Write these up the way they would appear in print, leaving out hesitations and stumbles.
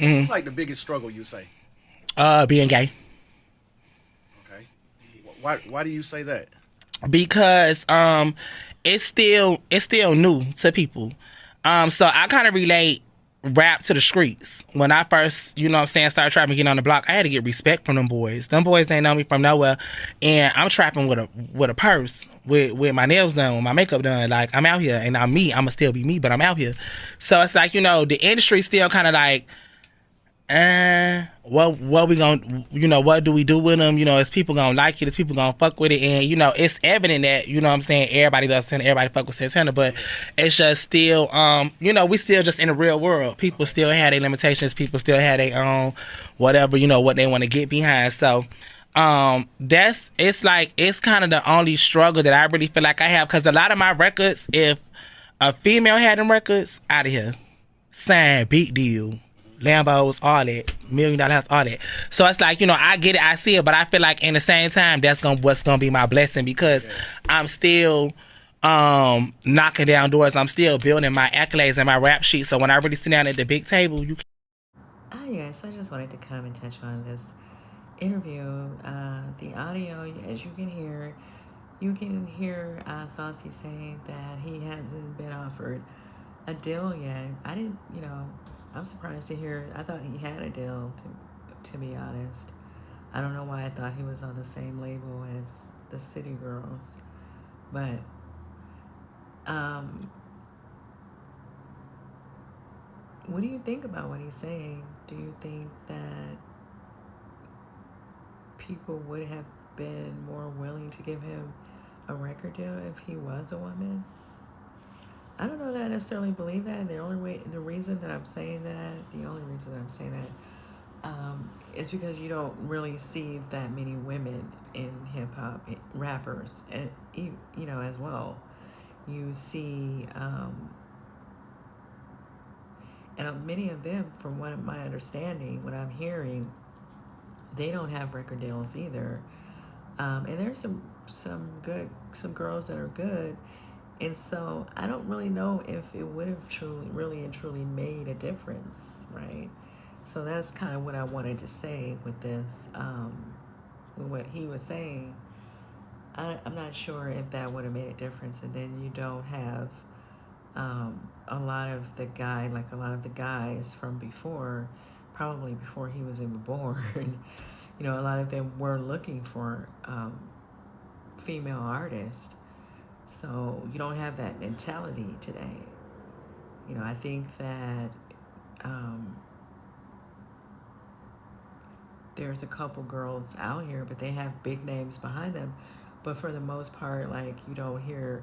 What's like the biggest struggle you say? Being gay. Okay. Why do you say that? Because it's still new to people. So I kind of relate rap to the streets. When I first, you know what I'm saying, started trapping, getting on the block, I had to get respect from them boys. Them boys ain't know me from nowhere. And I'm trapping with a purse, with my nails done, with my makeup done. Like, I'm out here and I'm me. I'ma still be me, but I'm out here. So it's like, the industry still kind of like, what we gonna, what do we do with them? Is people gonna like it? Is people gonna fuck with it? And it's evident that, what I'm saying, everybody does Santana, everybody fuck with Santana, but it's just still, we still just in the real world. People Okay. still had their limitations. People still had their own whatever, what they want to get behind. So, that's it's like it's kind of the only struggle that I really feel like I have, because a lot of my records, if a female had them records, out of here, sign, big deal. Lambos, all that, $1 million house, all that. So it's like, I get it, I see it, but I feel like in the same time, that's what's gonna be my blessing, because Yeah. I'm still knocking down doors. I'm still building my accolades and my rap sheet. So when I really sit down at the big table, you Oh, yeah, so I just wanted to come and touch on this interview. The audio, as you can hear Saucy saying that he hasn't been offered a deal yet. I didn't, I'm surprised to hear. I thought he had a deal, to be honest. I don't know why I thought he was on the same label as the City Girls. But um, what do you think about what he's saying? Do you think that people would have been more willing to give him a record deal if he was a woman? I don't know that I necessarily believe that. The reason that I'm saying that, the only reason that I'm saying that, is because you don't really see that many women in hip hop rappers, and as well. You see, and many of them, from what my understanding, what I'm hearing, they don't have record deals either. And there's some girls that are good, and so I don't really know if it would have truly, really and truly made a difference, right? So that's kind of what I wanted to say with this, with what he was saying. I'm not sure if that would have made a difference, and then you don't have a lot of the guys from before, probably before he was even born. A lot of them were looking for female artists. So you don't have that mentality today. I think that um, there's a couple girls out here, but they have big names behind them. But for the most part, like, you don't hear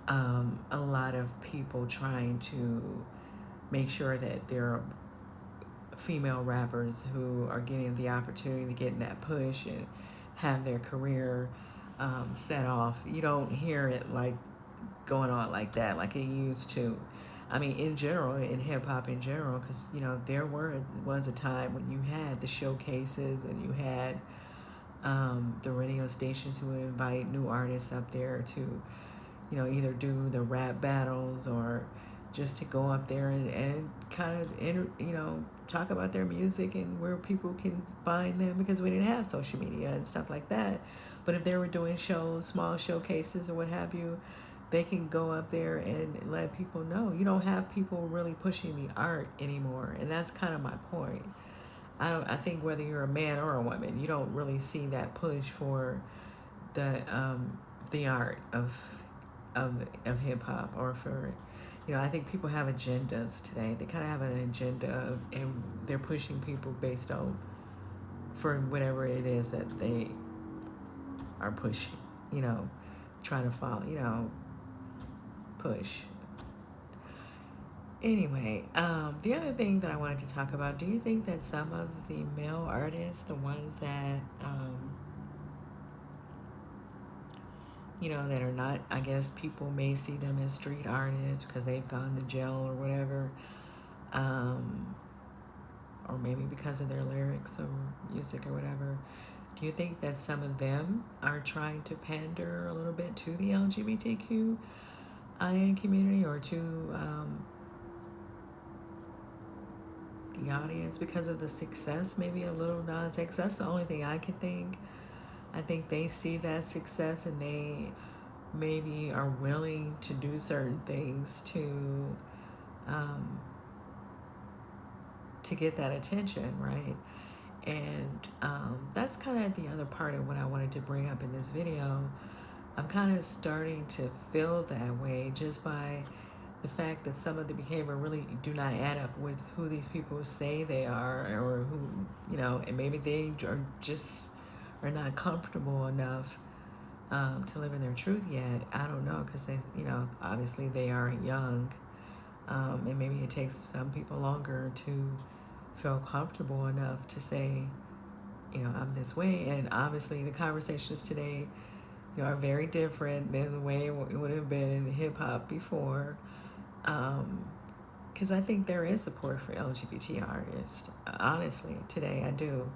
a lot of people trying to make sure that there are female rappers who are getting the opportunity to get in that push and have their career set off. You don't hear it like going on like that, like it used to. I mean, in general, in hip hop in general, because was a time when you had the showcases and you had the radio stations who would invite new artists up there to, either do the rap battles or just to go up there and kind of talk about their music and where people can find them, because we didn't have social media and stuff like that. But if they were doing shows, small showcases or what have you, they can go up there and let people know. You don't have people really pushing the art anymore, and that's kind of my point. I think whether you're a man or a woman, you don't really see that push for the art of hip hop, or for, I think people have agendas today. They kind of have an agenda and they're pushing people based on for whatever it is that they are pushing. You know, trying to follow. Push. Anyway, the other thing that I wanted to talk about, do you think that some of the male artists, the ones that, that are not, I guess people may see them as street artists because they've gone to jail or whatever, um, or maybe because of their lyrics or music or whatever, do you think that some of them are trying to pander a little bit to the LGBTQIA community, or to the audience because of the success, maybe a Lil Nas X. That's the only thing I can think. I think they see that success and they maybe are willing to do certain things um, to get that attention, right? And that's kind of the other part of what I wanted to bring up in this video. I'm kind of starting to feel that way just by the fact that some of the behavior really do not add up with who these people say they are, or who, and maybe they are not comfortable enough to live in their truth yet. I don't know, because they, obviously they are young, and maybe it takes some people longer to feel comfortable enough to say, I'm this way. And obviously the conversations today, are very different than the way it would have been in hip hop before. Because I think there is support for LGBT artists. Honestly, today I do.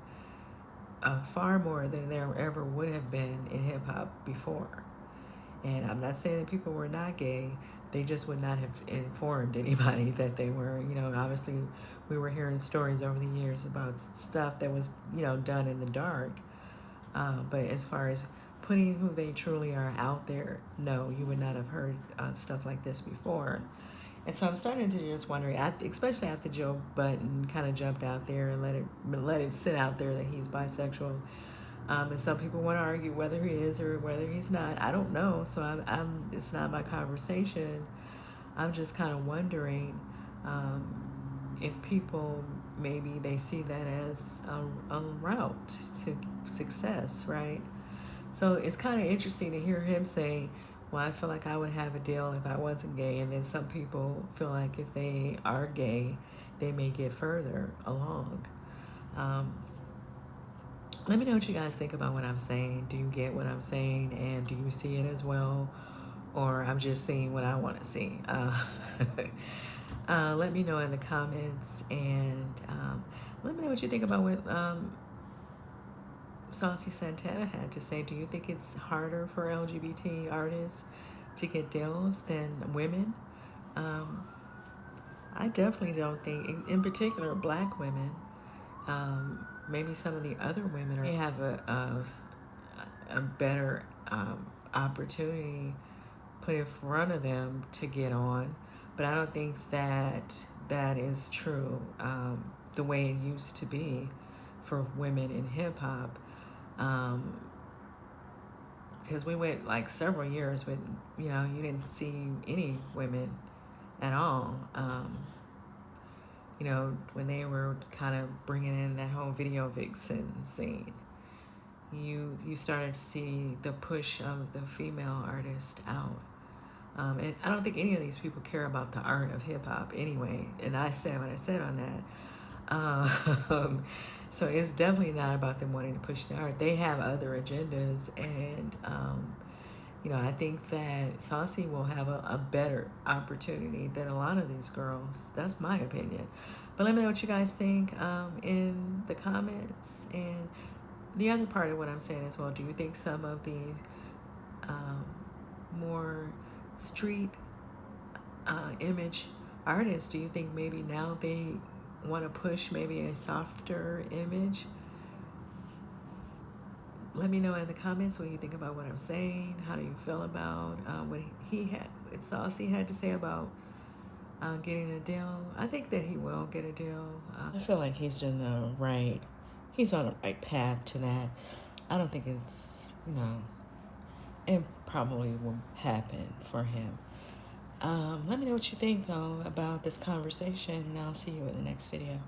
Far more than there ever would have been in hip hop before. And I'm not saying that people were not gay. They just would not have informed anybody that they were. Obviously, we were hearing stories over the years about stuff that was, done in the dark. But as far as putting who they truly are out there, no, you would not have heard stuff like this before. And so I'm starting to just wonder, especially after Joe Budden kind of jumped out there and let it sit out there that he's bisexual. And some people want to argue whether he is or whether he's not. I don't know. So it's not my conversation. I'm just kind of wondering if people, maybe they see that as a route to success, right? So it's kind of interesting to hear him say, well, I feel like I would have a deal if I wasn't gay. And then some people feel like if they are gay, they may get further along. Let me know what you guys think about what I'm saying. Do you get what I'm saying? And do you see it as well? Or I'm just seeing what I want to see? Let me know in the comments. And let me know what you think about what Saucy Santana had to say. Do you think it's harder for LGBT artists to get deals than women? I definitely don't think, in particular, black women. Maybe some of the other women may have a better opportunity put in front of them to get on, but I don't think that is true the way it used to be for women in hip hop. Because we went like several years with, you didn't see any women at all. When they were kind of bringing in that whole video vixen scene, you started to see the push of the female artist out. And I don't think any of these people care about the art of hip hop anyway. And I said what I said on that. So it's definitely not about them wanting to push the art. They have other agendas, and I think that Saucy will have a better opportunity than a lot of these girls. That's my opinion. But let me know what you guys think in the comments. And the other part of what I'm saying as well, do you think some of these more street image artists, do you think maybe now they want to push maybe a softer image? Let me know in the comments what you think about what I'm saying. How do you feel about what Saucy had to say about getting a deal? I think that he will get a deal. I feel like he's on the right path to that. I don't think it's, it probably will happen for him. Let me know what you think, though, about this conversation, and I'll see you in the next video.